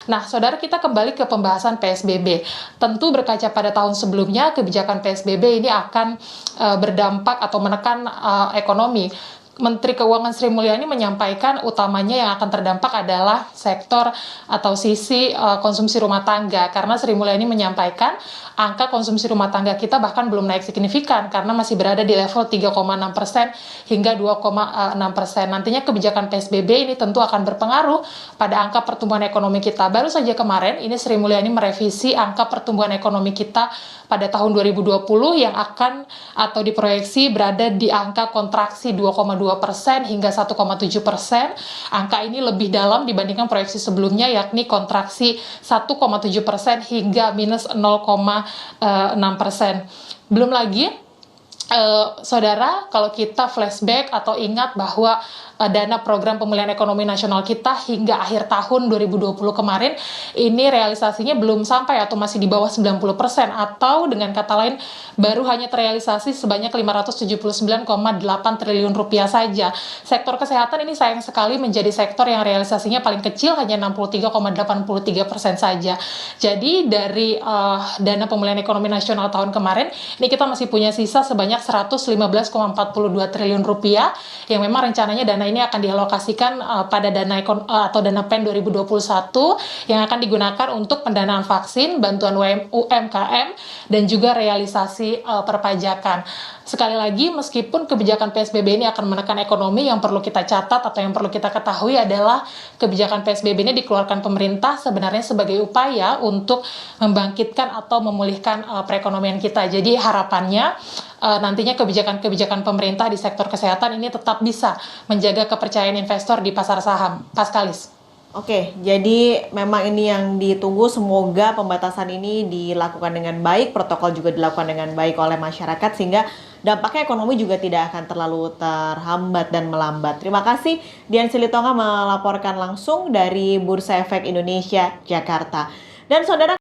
Nah, saudara, kita kembali ke pembahasan PSBB. Tentu berkaca pada tahun sebelumnya, kebijakan PSBB ini akan berdampak atau menekan ekonomi. Menteri Keuangan Sri Mulyani menyampaikan utamanya yang akan terdampak adalah sektor atau sisi konsumsi rumah tangga, karena Sri Mulyani menyampaikan angka konsumsi rumah tangga kita bahkan belum naik signifikan karena masih berada di level 3,6% hingga 2,6%. Nantinya kebijakan PSBB ini tentu akan berpengaruh pada angka pertumbuhan ekonomi kita. Baru saja kemarin ini Sri Mulyani merevisi angka pertumbuhan ekonomi kita pada tahun 2020 yang akan atau diproyeksi berada di angka kontraksi 2,2% hingga 1,7%. Angka ini lebih dalam dibandingkan proyeksi sebelumnya, yakni kontraksi 1,7% hingga minus 0,6%. Belum lagi, saudara, kalau kita flashback atau ingat bahwa dana program pemulihan ekonomi nasional kita hingga akhir tahun 2020 kemarin, ini realisasinya belum sampai atau masih di bawah 90%, atau dengan kata lain baru hanya terrealisasi sebanyak 579,8 triliun rupiah saja. Sektor kesehatan ini sayang sekali menjadi sektor yang realisasinya paling kecil, hanya 63,83% saja. Jadi dari dana pemulihan ekonomi nasional tahun kemarin, ini kita masih punya sisa sebanyak 115,42 triliun rupiah yang memang rencananya dana ini akan dialokasikan pada dana atau dana PEN 2021 yang akan digunakan untuk pendanaan vaksin, bantuan UMKM, dan juga realisasi perpajakan. Sekali lagi, meskipun kebijakan PSBB ini akan menekan ekonomi, yang perlu kita catat atau yang perlu kita ketahui adalah kebijakan PSBB ini dikeluarkan pemerintah sebenarnya sebagai upaya untuk membangkitkan atau memulihkan perekonomian kita. Jadi harapannya nantinya kebijakan-kebijakan pemerintah di sektor kesehatan ini tetap bisa menjaga kepercayaan investor di pasar saham. Paskalis. Oke, jadi memang ini yang ditunggu, semoga pembatasan ini dilakukan dengan baik, protokol juga dilakukan dengan baik oleh masyarakat, sehingga dampaknya ekonomi juga tidak akan terlalu terhambat dan melambat. Terima kasih, Dian Silitonga melaporkan langsung dari Bursa Efek Indonesia, Jakarta. Dan saudara,